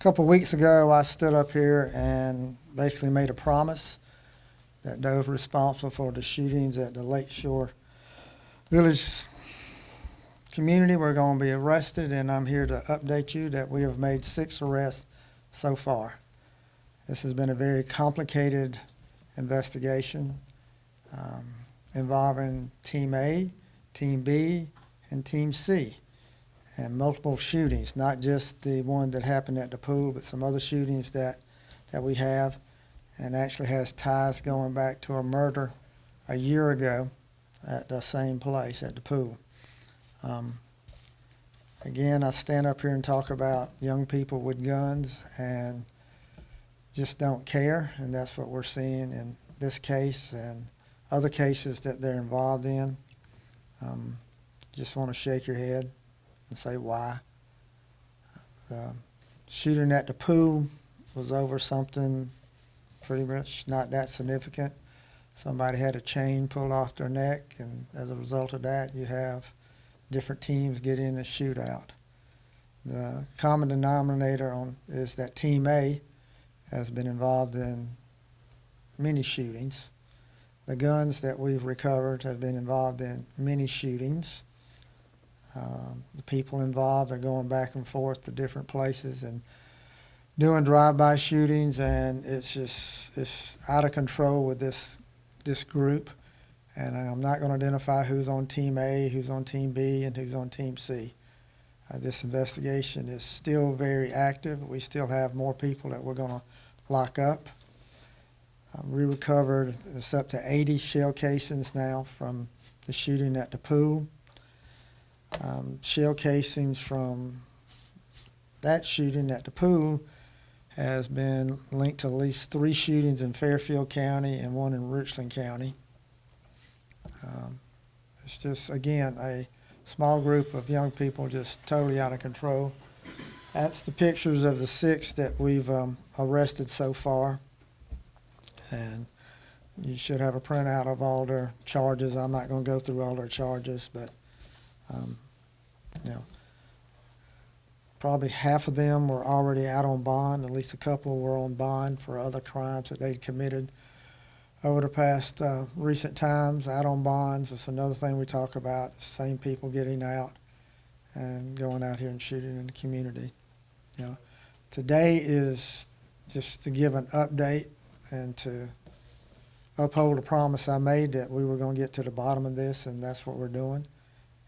couple weeks ago, I stood up here and basically made a promise that those responsible for the shootings at the Lakeshore Village community were going to be arrested, and I'm here to update you that we have made 6 arrests so far. This has been a very complicated investigation involving Team A, Team B, and Team C, and multiple shootings, not just the one that happened at the pool, but some other shootings that we have, and actually has ties going back to a murder a year ago at the same place, at the pool. Again, I stand up here and talk about young people with guns and just don't care, and that's what we're seeing in this case and other cases that they're involved in. Just want to shake your head and say why. The shooting at the pool was over something pretty much not that significant. Somebody had a chain pulled off their neck, and as a result of that, you have different teams get in a shootout. The common denominator is that Team A has been involved in many shootings. The guns that we've recovered have been involved in many shootings. The people involved are going back and forth to different places and doing drive-by shootings, and it's out of control with this group. And I'm not going to identify who's on Team A, who's on Team B, and who's on Team C. This investigation is still very active. We still have more people that we're going to lock up. We recovered, it's up to 80 shell casings now from the shooting at the pool. Shell casings from that shooting at the pool has been linked to at least 3 shootings in Fairfield County and 1 in Richland County. It's just, again, a small group of young people just totally out of control. That's the pictures of the 6 that we've arrested so far. And you should have a printout of all their charges. I'm not going to go through all their charges, but probably half of them were already out on bond. At least a couple were on bond for other crimes that they'd committed over the past recent times, out on bonds. It's another thing we talk about, the same people getting out and going out here and shooting in the community. Today is just to give an update and to uphold a promise I made that we were going to get to the bottom of this, and that's what we're doing.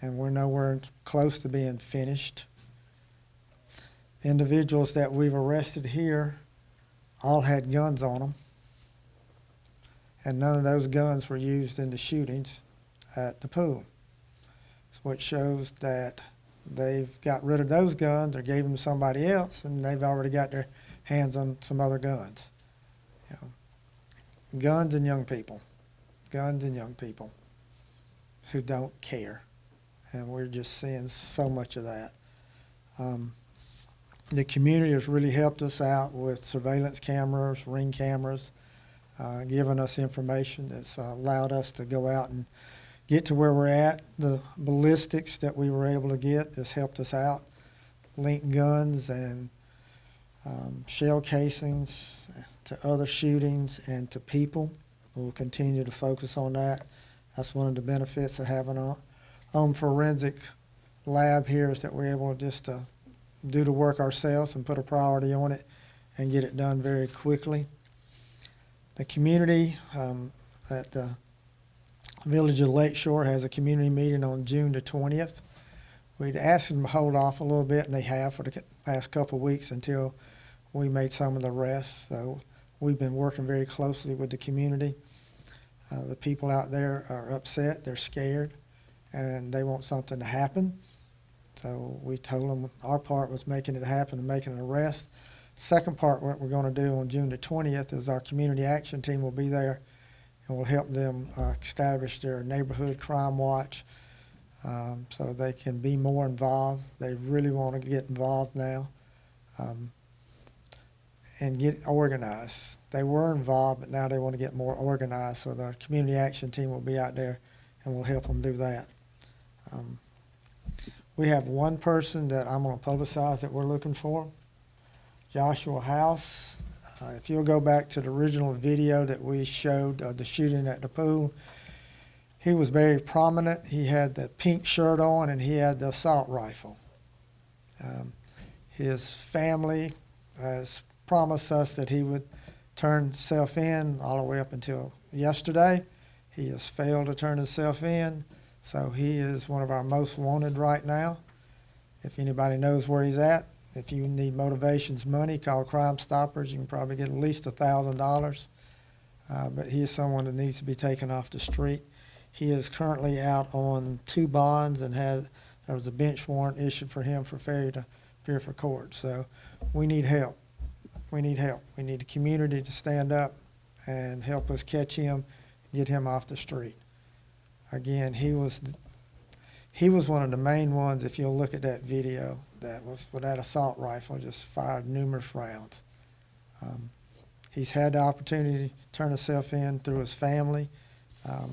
And we're nowhere close to being finished. Individuals that we've arrested here all had guns on them, and none of those guns were used in the shootings at the pool. So it shows that they've got rid of those guns or gave them to somebody else, and they've already got their hands on some other guns. Guns and young people who don't care, and we're just seeing so much of that. The community has really helped us out with surveillance cameras, ring cameras, giving us information that's allowed us to go out and get to where we're at. The ballistics that we were able to get has helped us out. Linked guns and shell casings to other shootings and to people. We'll continue to focus on that. That's one of the benefits of having a forensic lab here, is that we're able just to do the work ourselves and put a priority on it and get it done very quickly. The community at the Village of Lakeshore has a community meeting on June the 20th. We'd asked them to hold off a little bit, and they have for the past couple of weeks until we made some of the rest. So we've been working very closely with the community. The people out there are upset, they're scared, and they want something to happen. So we told them our part was making it happen and making an arrest. Second part, what we're going to do on June the 20th, is our community action team will be there, and we'll help them establish their neighborhood crime watch so they can be more involved. They really want to get involved now and get organized. They were involved, but now they want to get more organized. So the community action team will be out there, and we'll help them do that. We have one person that I'm going to publicize that we're looking for. Joshua House. If you'll go back to the original video that we showed of the shooting at the pool, he was very prominent. He had the pink shirt on and he had the assault rifle. His family has promised us that he would turn himself in all the way up until yesterday. He has failed to turn himself in, so he is one of our most wanted right now. If anybody knows where he's at, if you need motivations money, call Crime Stoppers. You can probably get at least $1,000. But he is someone that needs to be taken off the street. He is currently out on 2 bonds and there was a bench warrant issued for him for failure to appear for court. So we need help. We need help. We need the community to stand up and help us catch him, get him off the street. Again, he was one of the main ones, if you'll look at that video, that was with that assault rifle, just fired numerous rounds. He's had the opportunity to turn himself in through his family. I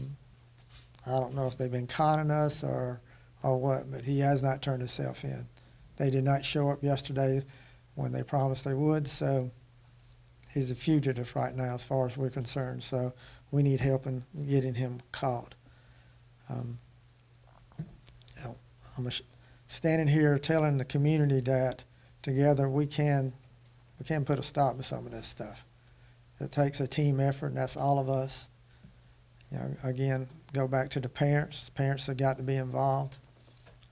don't know if they've been conning us or what, but he has not turned himself in. They did not show up yesterday when they promised they would, so he's a fugitive right now as far as we're concerned. So we need help in getting him caught. I'm standing here telling the community that together we can put a stop to some of this stuff. It takes a team effort, and that's all of us. You know, again, go back to the parents. Parents have got to be involved.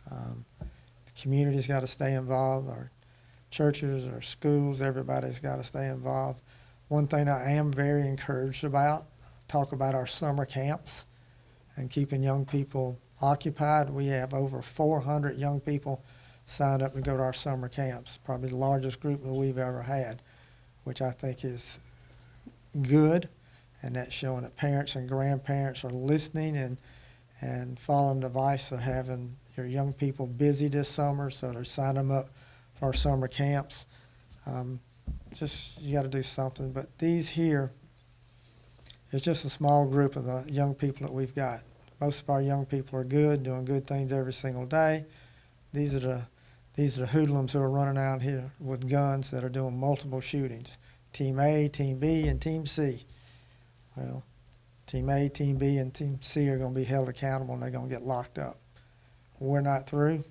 The community's got to stay involved. Our churches, our schools, everybody's got to stay involved. One thing I am very encouraged about, talk about our summer camps and keeping young people occupied. We have over 400 young people signed up to go to our summer camps, probably the largest group that we've ever had, which I think is good, and that's showing that parents and grandparents are listening and following the advice of having your young people busy this summer, so they're signing them up for our summer camps. Just, you got to do something. But these here is just a small group of the young people that we've got. Most of our young people are good, doing good things every single day. These are the hoodlums who are running out here with guns that are doing multiple shootings. Team A, Team B, and Team C. Well, Team A, Team B, and Team C are going to be held accountable, and they're going to get locked up. We're not through.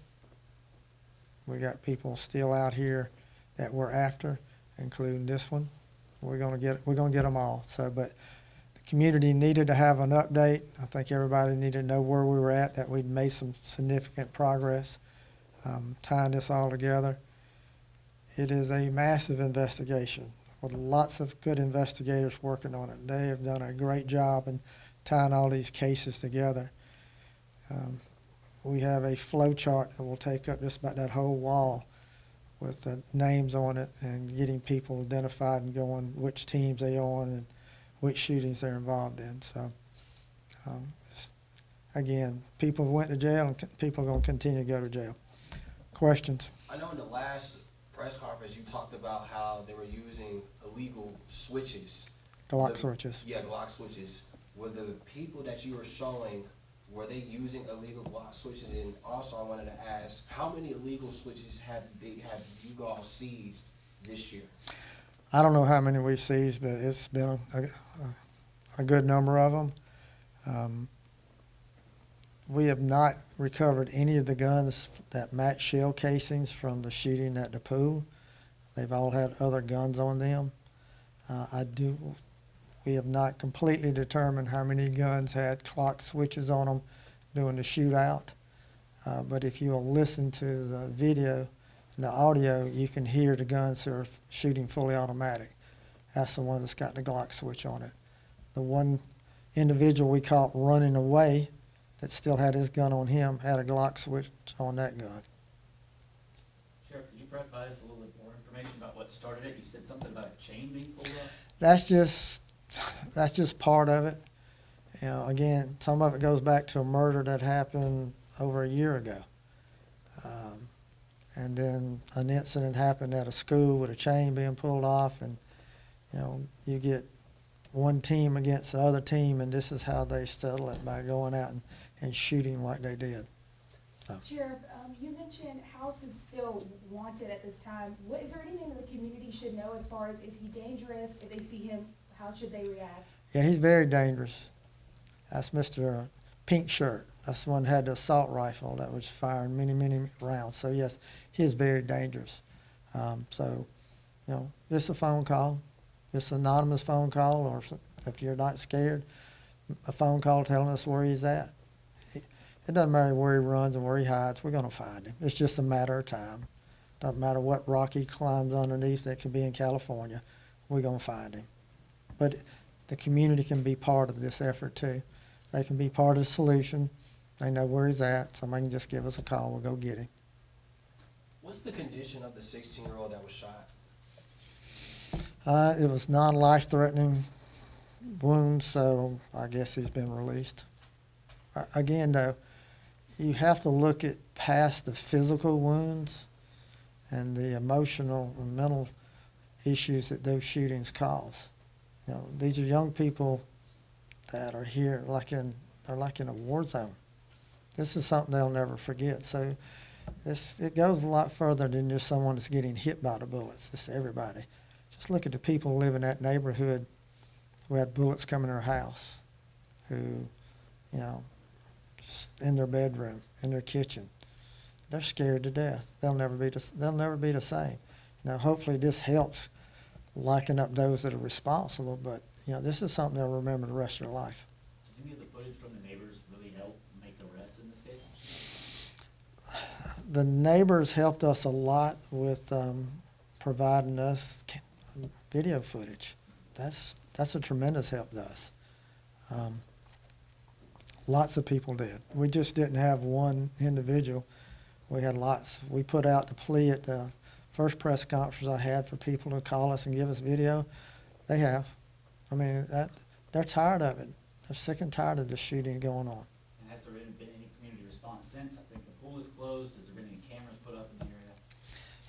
We got people still out here that we're after, including this one. We're going to get them all. So, but community needed to have an update. I think everybody needed to know where we were at, that we'd made some significant progress tying this all together. It is a massive investigation with lots of good investigators working on it. They have done a great job in tying all these cases together. We have a flow chart that will take up just about that whole wall with the names on it and getting people identified and going which teams they on and which shootings they're involved in. So, again, people went to jail and people are going to continue to go to jail. Questions? I know in the last press conference you talked about how they were using illegal switches. Glock switches. Yeah, Glock switches. Were the people that you were showing, were they using illegal Glock switches? And also I wanted to ask, how many illegal switches have you all seized this year? I don't know how many we've seized, but it's been a good number of them. We have not recovered any of the guns that match shell casings from the shooting at the pool. They've all had other guns on them. We have not completely determined how many guns had clock switches on them during the shootout. But if you'll listen to the video and the audio, you can hear the guns that are shooting fully automatic. That's the one that's got the Glock switch on it. The one individual we caught running away that still had his gun on him had a Glock switch on that gun. Sheriff, could you provide us a little bit more information about what started it? You said something about a chain being pulled up? That's just part of it. You know, again, some of it goes back to a murder that happened over a year ago. And then an incident happened at a school with a chain being pulled off, and you know, you get one team against the other team, and this is how they settle it, by going out and shooting like they did. Sheriff, you mentioned House is still wanted at this time. Is there anything in the community we should know as far as, is he dangerous? If they see him, how should they react? Yeah, he's very dangerous. That's Mr. Pink Shirt. That's the one that had the assault rifle that was firing many, many rounds. So yes, he is very dangerous. So, you know, just a phone call, just an anonymous phone call, or if you're not scared, a phone call telling us where he's at. It doesn't matter where he runs and where he hides, we're going to find him. It's just a matter of time. Doesn't matter what rock he climbs underneath, that could be in California, we're going to find him. But the community can be part of this effort too. They can be part of the solution. They know where he's at. Somebody can just give us a call, we'll go get him. What's the condition of the 16-year-old that was shot? It was non-life-threatening wounds, so I guess he's been released. Again, though, you have to look at past the physical wounds and the emotional and mental issues that those shootings cause. You know, these are young people that are here they're like in a war zone. This is something they'll never forget. So it goes a lot further than just someone that's getting hit by the bullets. It's everybody. Just look at the people who live in that neighborhood who had bullets come in their house, who, you know, just in their bedroom, in their kitchen. They're scared to death. They'll never be the same. You know, hopefully this helps liken up those that are responsible, but you know, this is something they'll remember the rest of their life. Did any of the footage from the neighbors really help make arrests in this case? The neighbors helped us a lot with providing us video footage. That's a tremendous help to us. Lots of people did. We just didn't have one individual. We had lots. We put out the plea at the first press conference I had for people to call us and give us video. They have. I mean, they're tired of it. They're sick and tired of the shooting going on. And has there been any community response since? I think the pool is closed. Has there been any cameras put up in the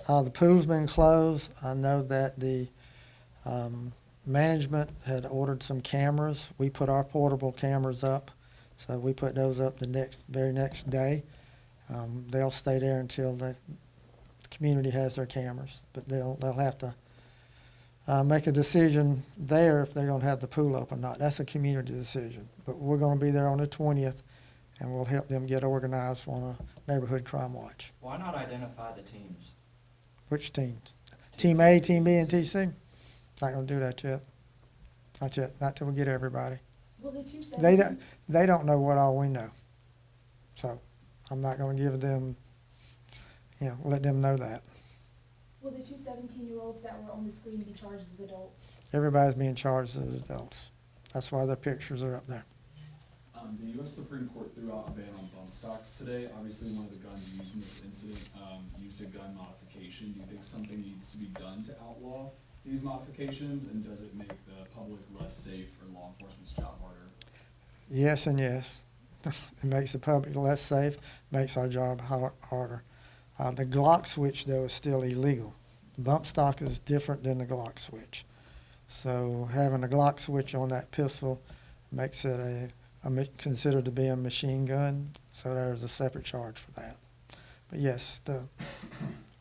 area? The pool's been closed. I know that the management had ordered some cameras. We put our portable cameras up, so we put those up the very next day. They'll stay there until the community has their cameras, but they'll have to make a decision there if they're going to have the pool open or not. That's a community decision. But we're going to be there on the 20th, and we'll help them get organized on a neighborhood crime watch. Why not identify the teams? Which teams? Team A, Team B, and TC? Not going to do that yet. Not yet. Not till we get everybody. Will the two They don't know what all we know. So I'm not going to give them, let them know that. Will the two 17-year-olds that were on the screen be charged as adults? Everybody's being charged as adults. That's why their pictures are up there. The U.S. Supreme Court threw out a ban on bump stocks today. Obviously, one of the guns used in this incident used a gun modification. Do you think something needs to be done to outlaw these modifications, and does it make the public less safe or law enforcement's job harder? Yes and yes. It makes the public less safe, makes our job harder. The Glock switch, though, is still illegal. The bump stock is different than the Glock switch. So having a Glock switch on that pistol makes it considered to be a machine gun, so there's a separate charge for that. But yes,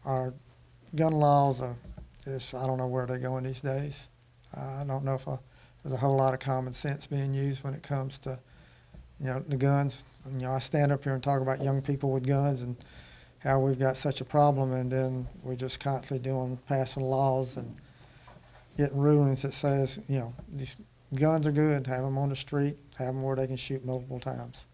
our gun laws are just, I don't know where they're going these days. I don't know if there's a whole lot of common sense being used when it comes to, the guns. I stand up here and talk about young people with guns and how we've got such a problem, and then we're just constantly passing laws and getting rulings that says, these guns are good, have them on the street, have them where they can shoot multiple times.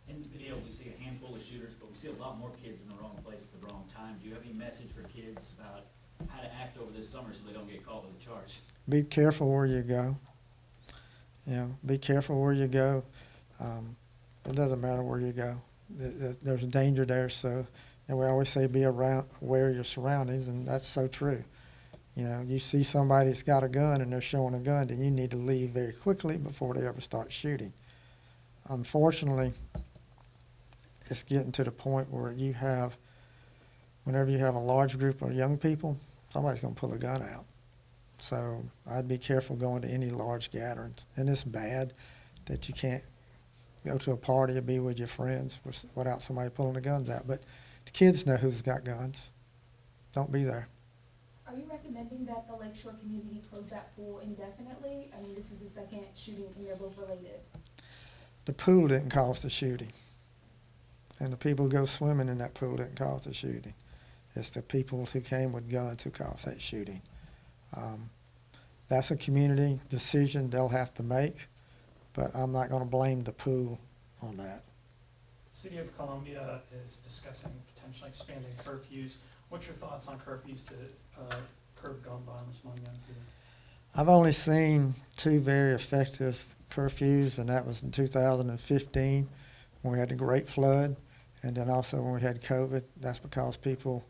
In the video, we see a handful of shooters, but we see a lot more kids in the wrong place at the wrong time. Do you have any message for kids about how to act over this summer so they don't get caught with a charge? Be careful where you go. Be careful where you go. It doesn't matter where you go. There's a danger there, so we always say be aware of your surroundings, and that's so true. You see somebody that's got a gun and they're showing a gun, then you need to leave very quickly before they ever start shooting. Unfortunately, it's getting to the point where whenever you have a large group of young people, somebody's going to pull a gun out. So I'd be careful going to any large gatherings. And it's bad that you can't go to a party or be with your friends without somebody pulling the guns out. But the kids know who's got guns. Don't be there. Are you recommending that the Lakeshore community close that pool indefinitely? I mean, this is the second shooting and they're both related. The pool didn't cause the shooting. And the people who go swimming in that pool didn't cause the shooting. It's the people who came with guns who caused that shooting. That's a community decision they'll have to make, but I'm not going to blame the pool on that. City of Columbia is discussing potentially expanding curfews. What's your thoughts on curfews to curb gun violence among young people? I've only seen 2 very effective curfews, and that was in 2015 when we had the Great Flood, and then also when we had COVID. That's because people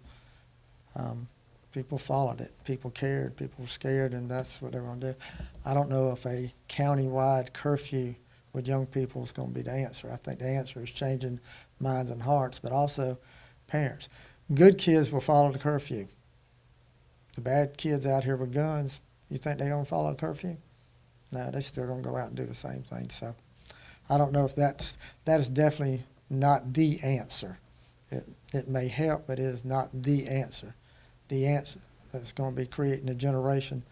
followed it. People cared. People were scared, and that's what they were going to do. I don't know if a county-wide curfew with young people is going to be the answer. I think the answer is changing minds and hearts, but also parents. Good kids will follow the curfew. The bad kids out here with guns, you think they're going to follow a curfew? No, they're still going to go out and do the same thing. So I don't know if that is definitely not the answer. It may help, but it is not the answer. The answer that's going to be creating a generation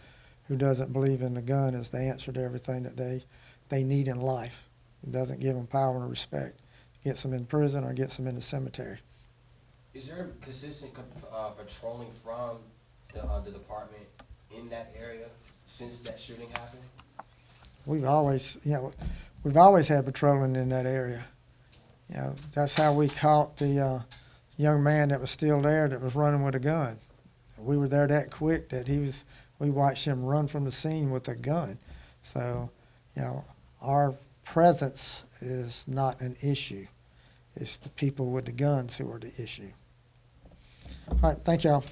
who doesn't believe in the gun is the answer to everything that they need in life. It doesn't give them power and respect. It gets them in prison or gets them in the cemetery. Is there consistent patrolling from the department in that area since that shooting happened? We've always had patrolling in that area. You know, that's how we caught the young man that was still there that was running with a gun. We were there that quick that we watched him run from the scene with a gun. So, you know, our presence is not an issue. It's the people with the guns who are the issue. All right, thank y'all.